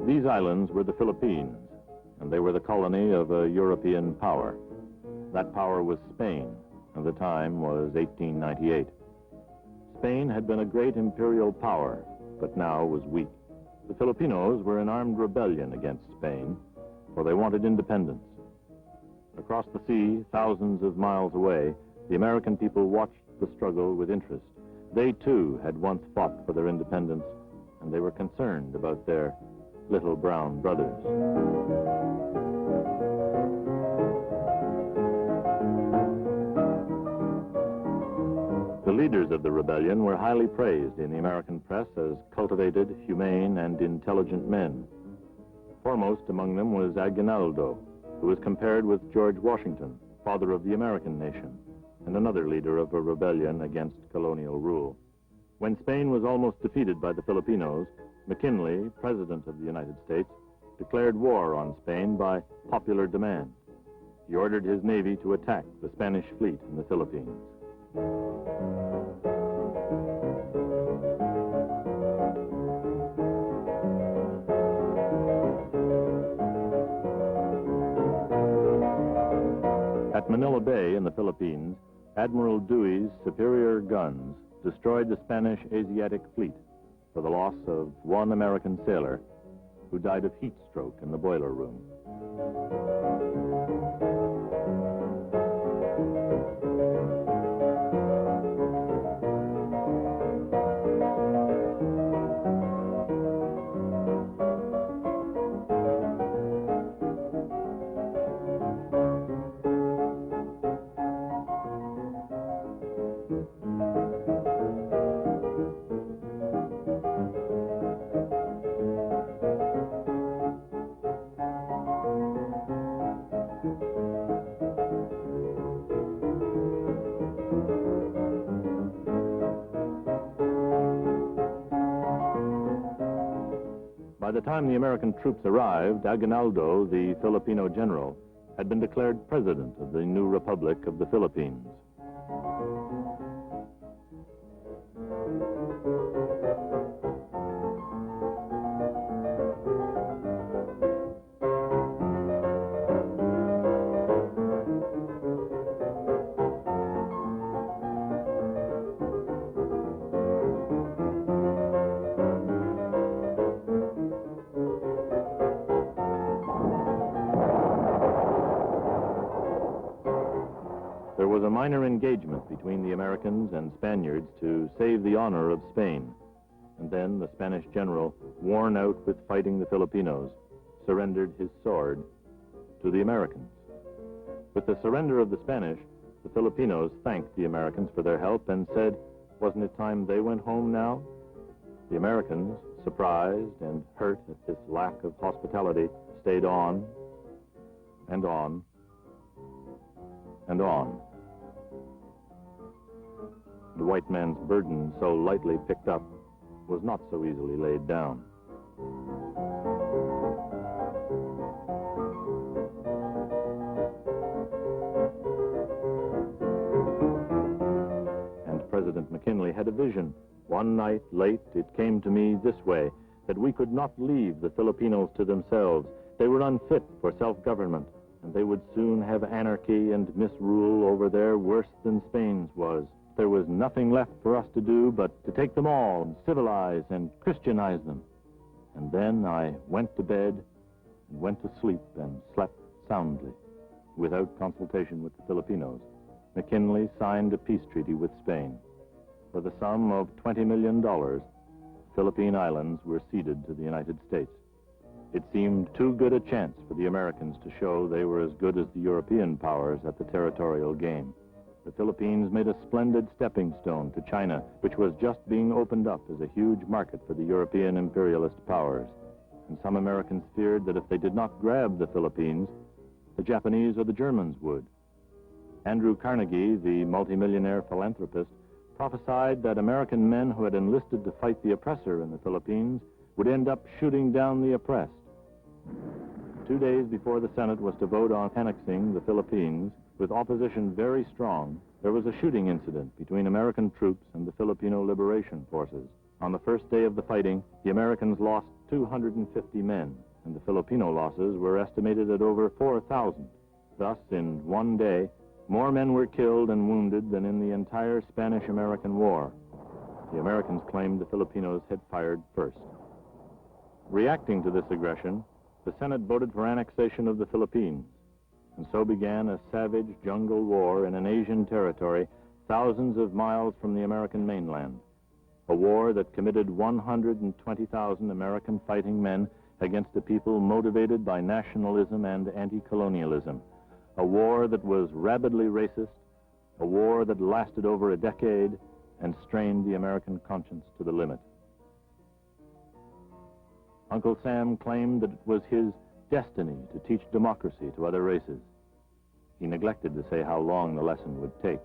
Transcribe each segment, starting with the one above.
These islands were the Philippines, and they were the colony of a European power. That power was Spain, and the time was 1898. Spain had been a great imperial power, but now was weak. The Filipinos were in armed rebellion against Spain, for they wanted independence. Across the sea, thousands of miles away, the American people watched the struggle with interest. They, too, had once fought for their independence, and they were concerned about their little brown brothers. The leaders of the rebellion were highly praised in the American press as cultivated, humane, and intelligent men. Foremost among them was Aguinaldo, who was compared with George Washington, father of the American nation, and another leader of a rebellion against colonial rule. When Spain was almost defeated by the Filipinos, McKinley, President of the United States, declared war on Spain by popular demand. He ordered his navy to attack the Spanish fleet in the Philippines. At Manila Bay in the Philippines, Admiral Dewey's superior guns destroyed the Spanish Asiatic fleet for the loss of one American sailor who died of heat stroke in the boiler room. By the time the American troops arrived, Aguinaldo, the Filipino general, had been declared president of the new Republic of the Philippines. There was a minor engagement between the Americans and Spaniards to save the honor of Spain. And then the Spanish general, worn out with fighting the Filipinos, surrendered his sword to the Americans. With the surrender of the Spanish, the Filipinos thanked the Americans for their help and said, wasn't it time they went home now? The Americans, surprised and hurt at this lack of hospitality, stayed on and on and on. The white man's burden, so lightly picked up, was not so easily laid down. And President McKinley had a vision. One night late, it came to me this way, that we could not leave the Filipinos to themselves. They were unfit for self-government, and they would soon have anarchy and misrule over there worse than Spain's was. There was nothing left for us to do but to take them all and civilize and Christianize them. And then I went to bed and went to sleep and slept soundly, without consultation with the Filipinos. McKinley signed a peace treaty with Spain. For the sum of $20 million, Philippine Islands were ceded to the United States. It seemed too good a chance for the Americans to show they were as good as the European powers at the territorial game. The Philippines made a splendid stepping stone to China, which was just being opened up as a huge market for the European imperialist powers. And some Americans feared that if they did not grab the Philippines, the Japanese or the Germans would. Andrew Carnegie, the multimillionaire philanthropist, prophesied that American men who had enlisted to fight the oppressor in the Philippines would end up shooting down the oppressed. 2 days before the Senate was to vote on annexing the Philippines, with opposition very strong, there was a shooting incident between American troops and the Filipino Liberation Forces. On the first day of the fighting, the Americans lost 250 men, and the Filipino losses were estimated at over 4,000. Thus, in one day, more men were killed and wounded than in the entire Spanish-American War. The Americans claimed the Filipinos had fired first. Reacting to this aggression, the Senate voted for annexation of the Philippines, and so began a savage jungle war in an Asian territory thousands of miles from the American mainland. A war that committed 120,000 American fighting men against a people motivated by nationalism and anti-colonialism. A war that was rabidly racist, a war that lasted over a decade and strained the American conscience to the limit. Uncle Sam claimed that it was his destiny to teach democracy to other races. He neglected to say how long the lesson would take.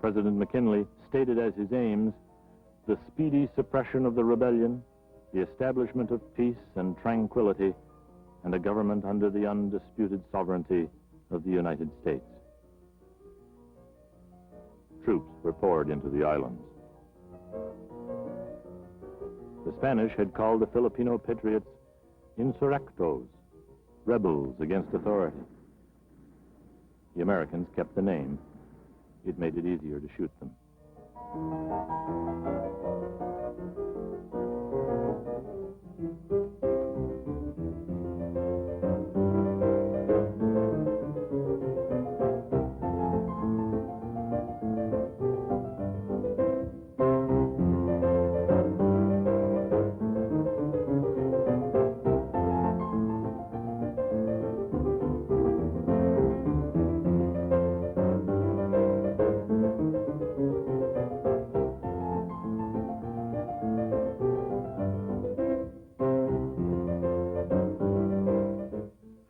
President McKinley stated as his aims the speedy suppression of the rebellion, the establishment of peace and tranquility, and a government under the undisputed sovereignty of the United States. Troops were poured into the islands. The Spanish had called the Filipino patriots insurrectos, rebels against authority. The Americans kept the name. It made it easier to shoot them.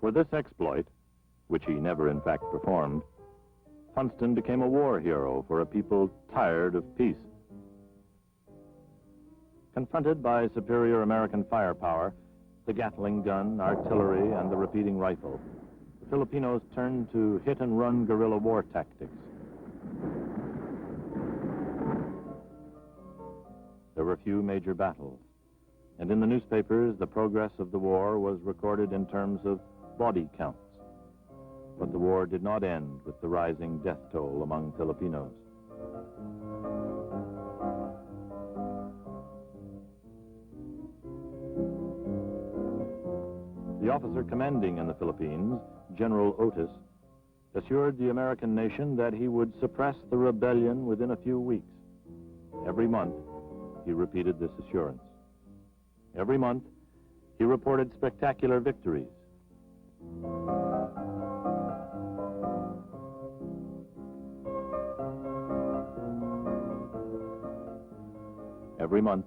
For this exploit, which he never in fact performed, Funston became a war hero for a people tired of peace. Confronted by superior American firepower, the Gatling gun, artillery, and the repeating rifle, the Filipinos turned to hit-and-run guerrilla war tactics. There were few major battles, and in the newspapers, the progress of the war was recorded in terms of body counts. But the war did not end with the rising death toll among Filipinos. The officer commanding in the Philippines, General Otis, assured the American nation that he would suppress the rebellion within a few weeks. Every month, he repeated this assurance. Every month, he reported spectacular victories. Every month,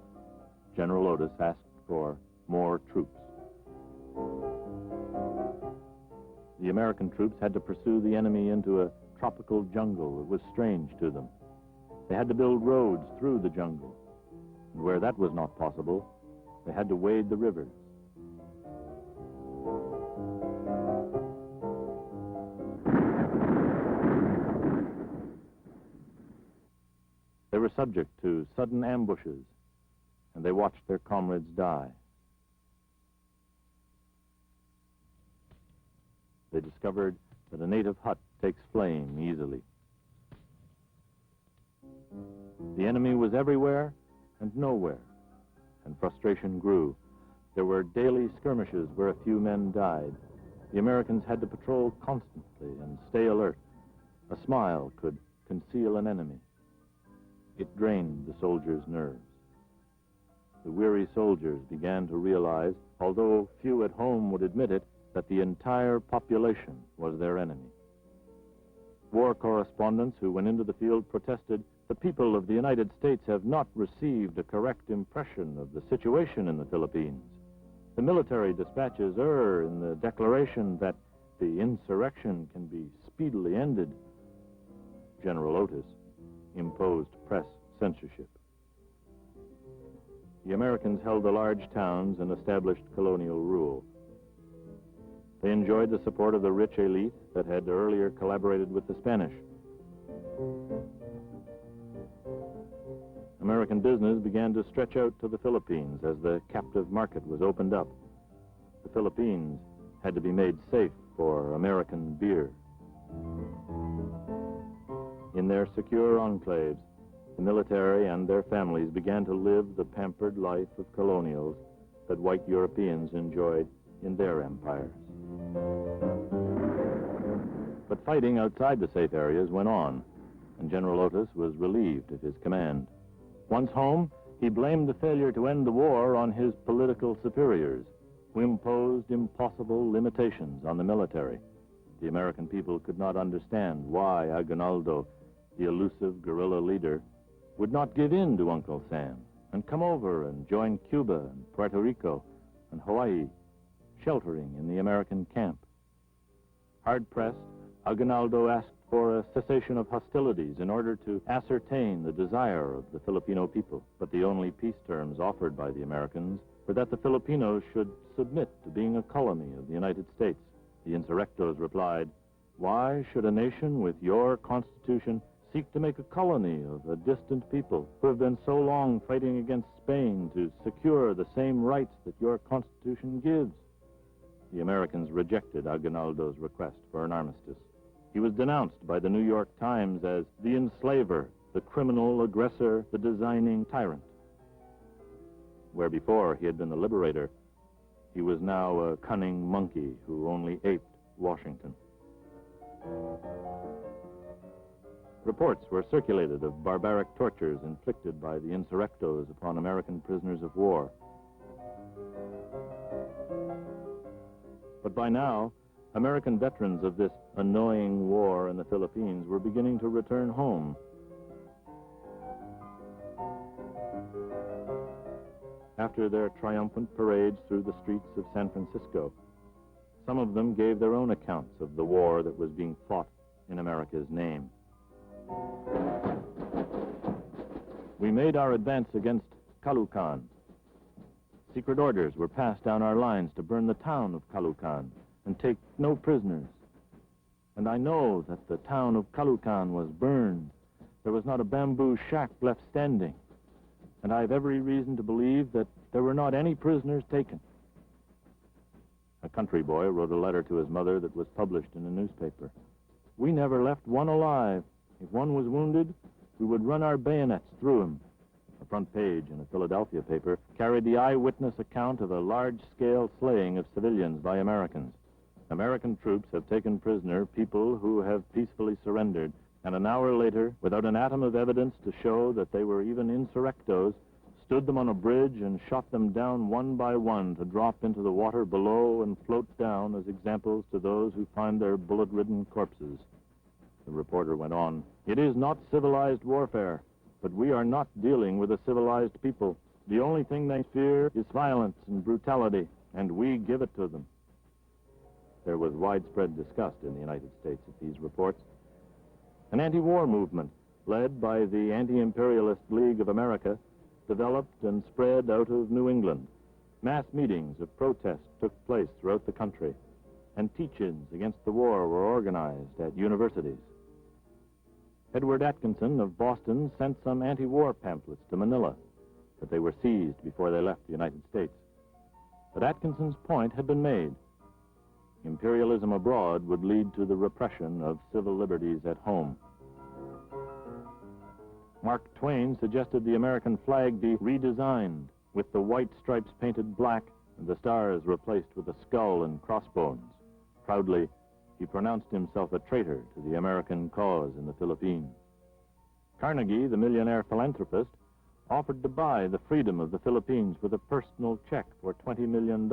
General Otis asked for more troops. The American troops had to pursue the enemy into a tropical jungle that was strange to them. They had to build roads through the jungle, and where that was not possible, they had to wade the rivers. They were subject to sudden ambushes, and they watched their comrades die. They discovered that a native hut takes flame easily. The enemy was everywhere and nowhere, and frustration grew. There were daily skirmishes where a few men died. The Americans had to patrol constantly and stay alert. A smile could conceal an enemy. It drained the soldiers' nerves. The weary soldiers began to realize, although few at home would admit it, that the entire population was their enemy. War correspondents who went into the field protested, "The people of the United States have not received a correct impression of the situation in the Philippines. The military dispatches err in the declaration that the insurrection can be speedily ended." General Otis imposed press censorship. The Americans held the large towns and established colonial rule. They enjoyed the support of the rich elite that had earlier collaborated with the Spanish. American business began to stretch out to the Philippines as the captive market was opened up. The Philippines had to be made safe for American beer. In their secure enclaves, the military and their families began to live the pampered life of colonials that white Europeans enjoyed in their empires. But fighting outside the safe areas went on, and General Otis was relieved of his command. Once home, he blamed the failure to end the war on his political superiors, who imposed impossible limitations on the military. The American people could not understand why Aguinaldo, the elusive guerrilla leader, would not give in to Uncle Sam and come over and join Cuba and Puerto Rico and Hawaii, sheltering in the American camp. Hard-pressed, Aguinaldo asked for a cessation of hostilities in order to ascertain the desire of the Filipino people. But the only peace terms offered by the Americans were that the Filipinos should submit to being a colony of the United States. The insurrectos replied, "Why should a nation with your constitution seek to make a colony of a distant people who have been so long fighting against Spain to secure the same rights that your constitution gives?" The Americans rejected Aguinaldo's request for an armistice. He was denounced by the New York Times as the enslaver, the criminal aggressor, the designing tyrant. Where before he had been the liberator, he was now a cunning monkey who only aped Washington. Reports were circulated of barbaric tortures inflicted by the insurrectos upon American prisoners of war. But by now, American veterans of this annoying war in the Philippines were beginning to return home. After their triumphant parades through the streets of San Francisco, some of them gave their own accounts of the war that was being fought in America's name. "We made our advance against Caloocan. Secret orders were passed down our lines to burn the town of Caloocan and take no prisoners. And I know that the town of Caloocan was burned. There was not a bamboo shack left standing. And I have every reason to believe that there were not any prisoners taken." A country boy wrote a letter to his mother that was published in a newspaper. "We never left one alive. If one was wounded, we would run our bayonets through him." A front page in a Philadelphia paper carried the eyewitness account of a large-scale slaying of civilians by Americans. American troops have taken prisoner people who have peacefully surrendered, and an hour later, without an atom of evidence to show that they were even insurrectos, stood them on a bridge and shot them down one by one to drop into the water below and float down as examples to those who find their bullet-ridden corpses. The reporter went on, "It is not civilized warfare, but we are not dealing with a civilized people. The only thing they fear is violence and brutality, and we give it to them." There was widespread disgust in the United States at these reports. An anti-war movement, led by the Anti-Imperialist League of America, developed and spread out of New England. Mass meetings of protest took place throughout the country, and teach-ins against the war were organized at universities. Edward Atkinson of Boston sent some anti-war pamphlets to Manila, but they were seized before they left the United States. But Atkinson's point had been made. Imperialism abroad would lead to the repression of civil liberties at home. Mark Twain suggested the American flag be redesigned, with the white stripes painted black and the stars replaced with a skull and crossbones. Proudly, he pronounced himself a traitor to the American cause in the Philippines. Carnegie, the millionaire philanthropist, offered to buy the freedom of the Philippines with a personal check for $20 million.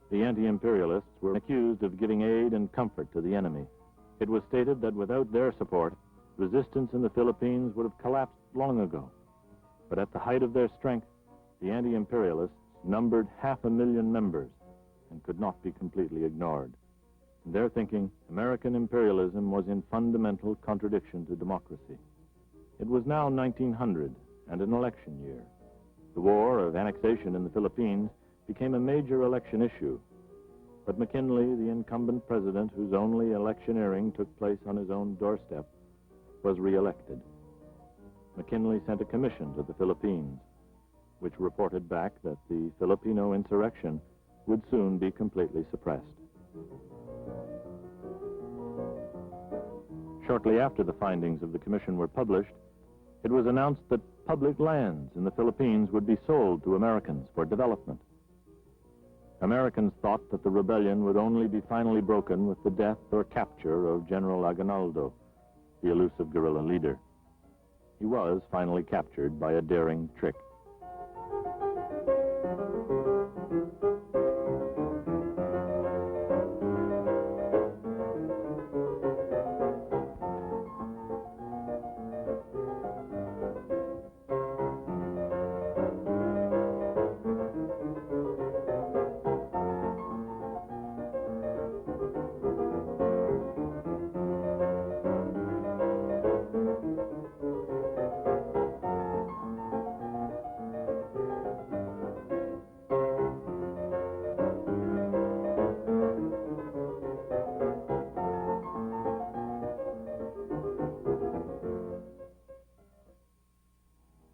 The anti-imperialists were accused of giving aid and comfort to the enemy. It was stated that without their support, resistance in the Philippines would have collapsed long ago. But at the height of their strength, the anti-imperialists numbered 500,000 members and could not be completely ignored. In their thinking, American imperialism was in fundamental contradiction to democracy. It was now 1900 and an election year. The war of annexation in the Philippines became a major election issue. But McKinley, the incumbent president whose only electioneering took place on his own doorstep, was reelected. McKinley sent a commission to the Philippines, which reported back that the Filipino insurrection would soon be completely suppressed. Shortly after the findings of the commission were published, it was announced that public lands in the Philippines would be sold to Americans for development. Americans thought that the rebellion would only be finally broken with the death or capture of General Aguinaldo, the elusive guerrilla leader. He was finally captured by a daring trick.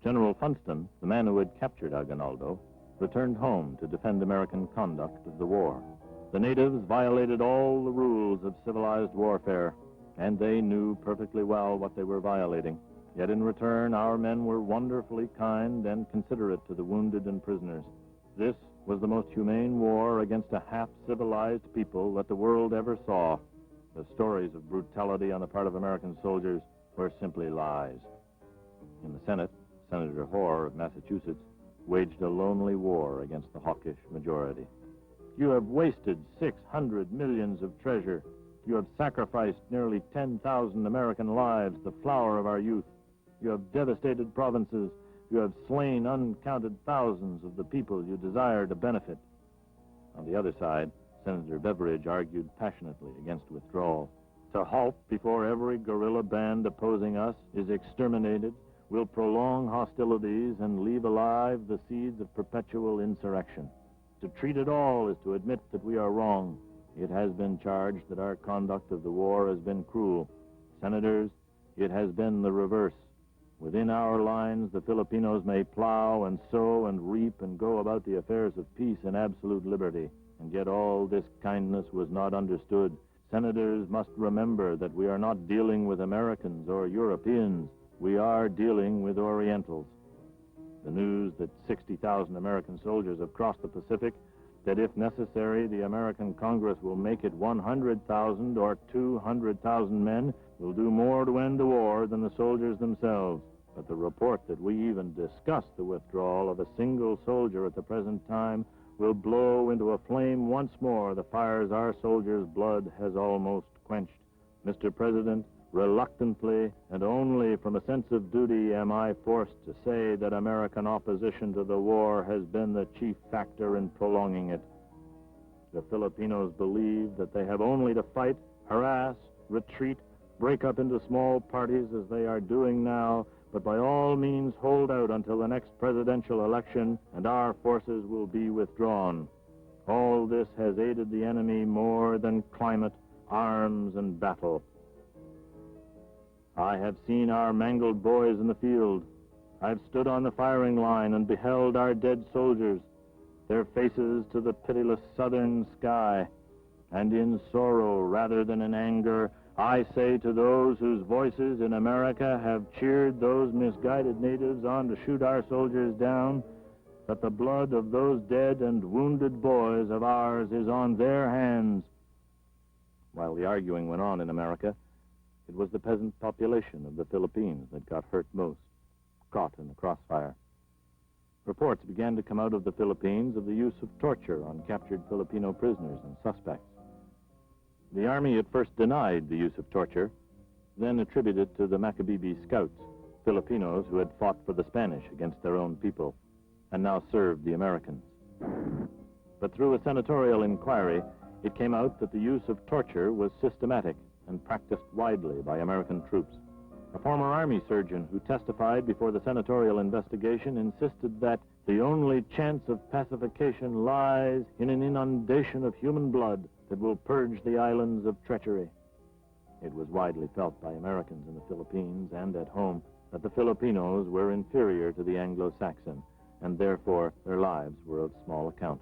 General Funston, the man who had captured Aguinaldo, returned home to defend American conduct of the war. The natives violated all the rules of civilized warfare, and they knew perfectly well what they were violating. Yet in return, our men were wonderfully kind and considerate to the wounded and prisoners. This was the most humane war against a half-civilized people that the world ever saw. The stories of brutality on the part of American soldiers were simply lies. In the Senate, Senator Hoar of Massachusetts waged a lonely war against the hawkish majority. You have wasted 600 millions of treasure. You have sacrificed nearly 10,000 American lives, the flower of our youth. You have devastated provinces. You have slain uncounted thousands of the people you desire to benefit. On the other side, Senator Beveridge argued passionately against withdrawal. To halt before every guerrilla band opposing us is exterminated will prolong hostilities and leave alive the seeds of perpetual insurrection. To treat it all is to admit that we are wrong. It has been charged that our conduct of the war has been cruel. Senators, it has been the reverse. Within our lines, the Filipinos may plow and sow and reap and go about the affairs of peace and absolute liberty. And yet all this kindness was not understood. Senators must remember that we are not dealing with Americans or Europeans. We are dealing with Orientals. The news that 60,000 American soldiers have crossed the Pacific, that if necessary, the American Congress will make it 100,000 or 200,000 men, will do more to end the war than the soldiers themselves. But the report that we even discuss the withdrawal of a single soldier at the present time will blow into a flame once more the fires our soldiers' blood has almost quenched. Mr. President, reluctantly and only from a sense of duty am I forced to say that American opposition to the war has been the chief factor in prolonging it. The Filipinos believe that they have only to fight, harass, retreat, break up into small parties as they are doing now, but by all means hold out until the next presidential election and our forces will be withdrawn. All this has aided the enemy more than climate, arms, and battle. I have seen our mangled boys in the field. I've stood on the firing line and beheld our dead soldiers, their faces to the pitiless southern sky. And in sorrow rather than in anger, I say to those whose voices in America have cheered those misguided natives on to shoot our soldiers down, that the blood of those dead and wounded boys of ours is on their hands. While the arguing went on in America, it was the peasant population of the Philippines that got hurt most, caught in the crossfire. Reports began to come out of the Philippines of the use of torture on captured Filipino prisoners and suspects. The Army at first denied the use of torture, then attributed it to the Macabebe Scouts, Filipinos who had fought for the Spanish against their own people and now served the Americans. But through a senatorial inquiry, it came out that the use of torture was systematic and practiced widely by American troops. A former Army surgeon who testified before the senatorial investigation insisted that the only chance of pacification lies in an inundation of human blood that will purge the islands of treachery. It was widely felt by Americans in the Philippines and at home that the Filipinos were inferior to the Anglo-Saxon, and therefore their lives were of small account.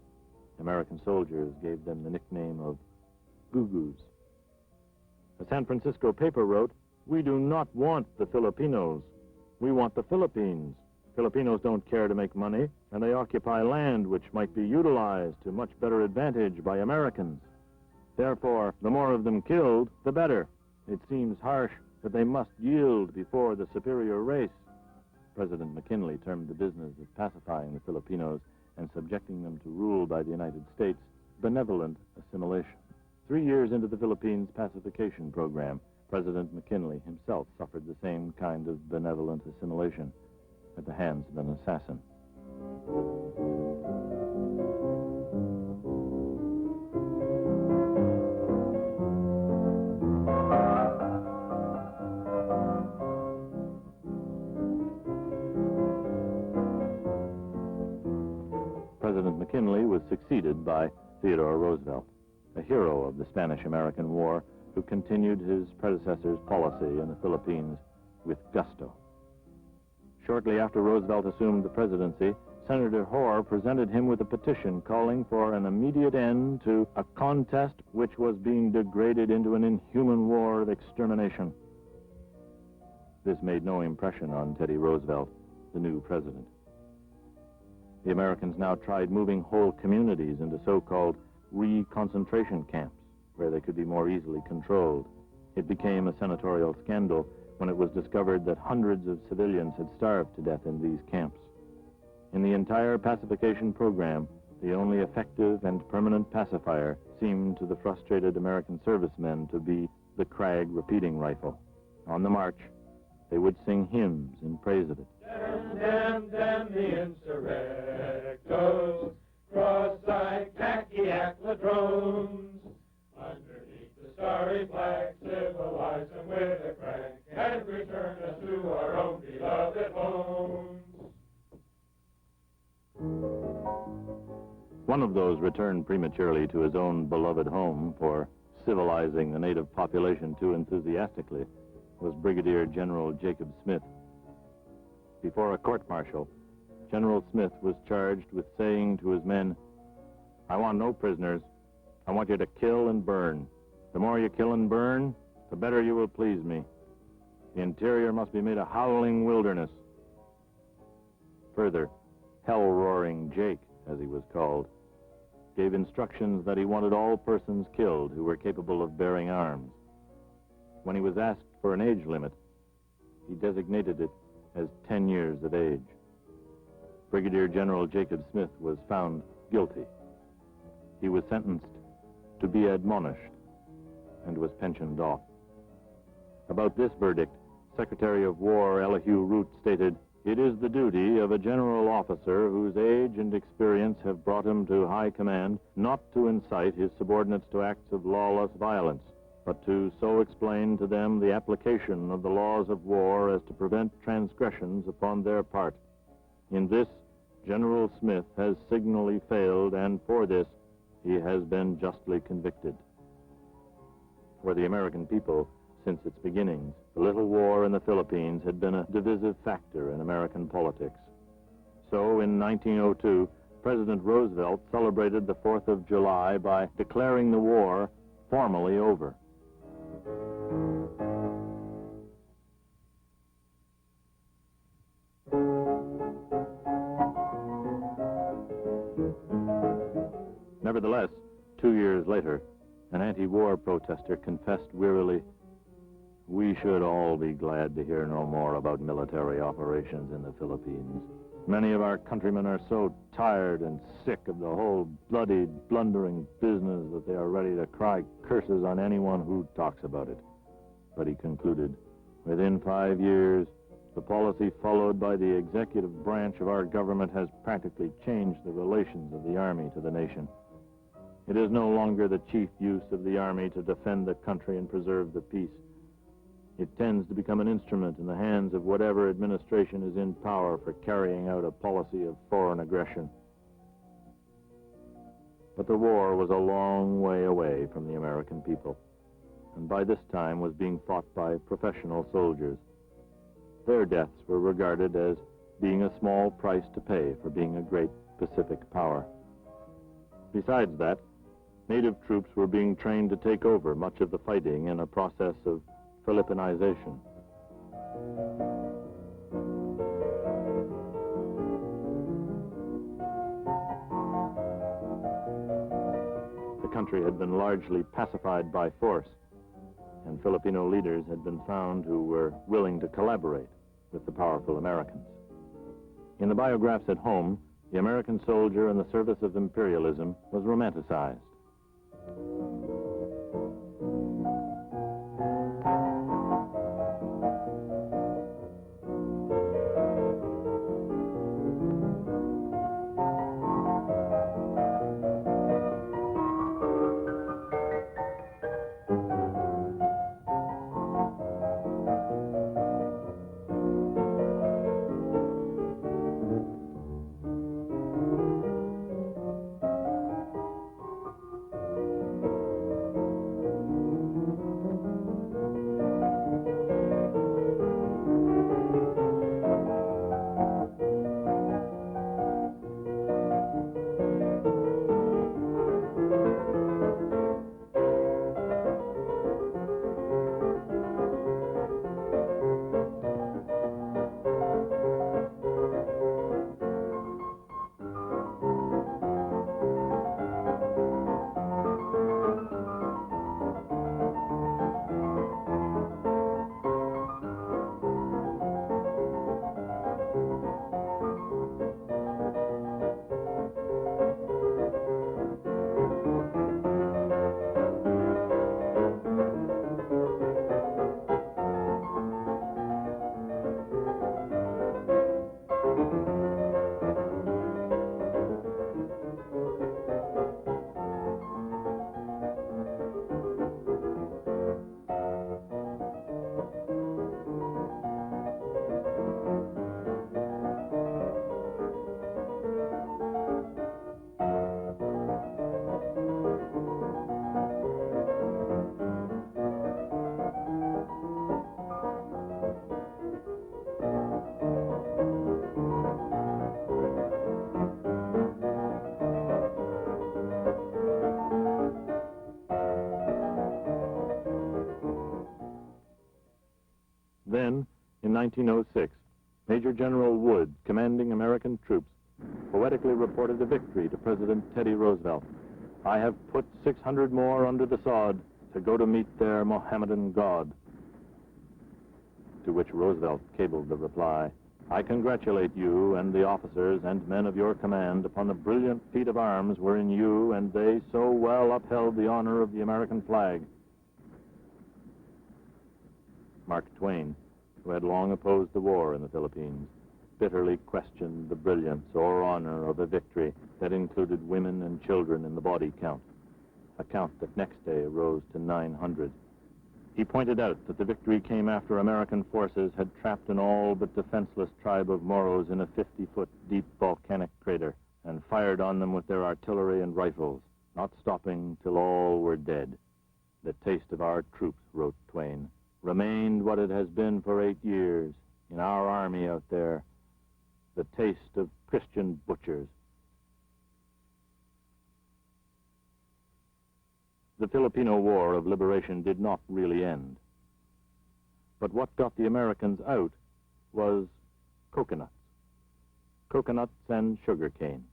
American soldiers gave them the nickname of Gugus. A San Francisco paper wrote, "We do not want the Filipinos. We want the Philippines. Filipinos don't care to make money, and they occupy land which might be utilized to much better advantage by Americans. Therefore, the more of them killed, the better. It seems harsh that they must yield before the superior race." President McKinley termed the business of pacifying the Filipinos and subjecting them to rule by the United States benevolent assimilation. 3 years into the Philippines pacification program, President McKinley himself suffered the same kind of benevolent assimilation at the hands of an assassin. President McKinley was succeeded by Theodore Roosevelt, a hero of the Spanish-American War who continued his predecessor's policy in the Philippines with gusto. Shortly after Roosevelt assumed the presidency, Senator Hoar presented him with a petition calling for an immediate end to a contest which was being degraded into an inhuman war of extermination. This made no impression on Teddy Roosevelt, the new president. The Americans now tried moving whole communities into so-called re-concentration camps, where they could be more easily controlled. It became a senatorial scandal when it was discovered that hundreds of civilians had starved to death in these camps. In the entire pacification program, the only effective and permanent pacifier seemed to the frustrated American servicemen to be the Krag repeating rifle. On the march, they would sing hymns in praise of it. Damn, damn the insurrectos, cross-eyed khaki ladrones. Underneath the starry flag, civilize them with a crack and return us to our own beloved homes. One of those returned prematurely to his own beloved home for civilizing the native population too enthusiastically was Brigadier General Jacob Smith. Before a court-martial, General Smith was charged with saying to his men, "I want no prisoners. I want you to kill and burn. The more you kill and burn, the better you will please me. The interior must be made a howling wilderness." Further, Hell-Roaring Jake, as he was called, gave instructions that he wanted all persons killed who were capable of bearing arms. When he was asked for an age limit, he designated it as 10 years of age. Brigadier General Jacob Smith was found guilty. He was sentenced to be admonished and was pensioned off. About this verdict, Secretary of War Elihu Root stated, "It is the duty of a general officer whose age and experience have brought him to high command not to incite his subordinates to acts of lawless violence, but to so explain to them the application of the laws of war as to prevent transgressions upon their part. In this, General Smith has signally failed, and for this, he has been justly convicted." For the American people, since its beginnings, the little war in the Philippines had been a divisive factor in American politics. So in 1902, President Roosevelt celebrated the 4th of July by declaring the war formally over. Nevertheless, 2 years later, an anti-war protester confessed wearily, "We should all be glad to hear no more about military operations in the Philippines. Many of our countrymen are so tired and sick of the whole bloody, blundering business that they are ready to cry curses on anyone who talks about it. But he concluded, within 5 years, the policy followed by the executive branch of our government has practically changed the relations of the Army to the nation. It is no longer the chief use of the Army to defend the country and preserve the peace. It tends to become an instrument in the hands of whatever administration is in power for carrying out a policy of foreign aggression. But the war was a long way away from the American people, and by this time was being fought by professional soldiers. Their deaths were regarded as being a small price to pay for being a great Pacific power. Besides that, native troops were being trained to take over much of the fighting in a process of Philippinization. The country had been largely pacified by force, and Filipino leaders had been found who were willing to collaborate with the powerful Americans. In the biographs at home, the American soldier in the service of imperialism was romanticized. Then, in 1906, Major General Wood, commanding American troops, poetically reported a victory to President Teddy Roosevelt. "I have put 600 more under the sod to go to meet their Mohammedan God." To which Roosevelt cabled the reply, "I congratulate you and the officers and men of your command upon the brilliant feat of arms wherein you and they so well upheld the honor of the American flag." Mark Twain, who had long opposed the war in the Philippines, bitterly questioned the brilliance or honor of a victory that included women and children in the body count, a count that next day rose to 900. He pointed out that the victory came after American forces had trapped an all but defenseless tribe of Moros in a 50-foot deep volcanic crater and fired on them with their artillery and rifles, not stopping till all were dead. "The taste of our troops," wrote Twain, "remained what it has been for 8 years in our army out there, the taste of Christian butchers." The Filipino War of Liberation did not really end. But what got the Americans out was coconuts. Coconuts and sugarcane.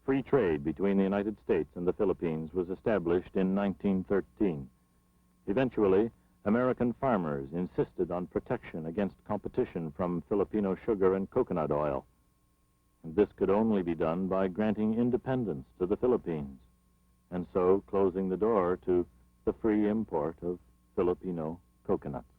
Free trade between the United States and the Philippines was established in 1913. Eventually, American farmers insisted on protection against competition from Filipino sugar and coconut oil. And this could only be done by granting independence to the Philippines, and so closing the door to the free import of Filipino coconuts.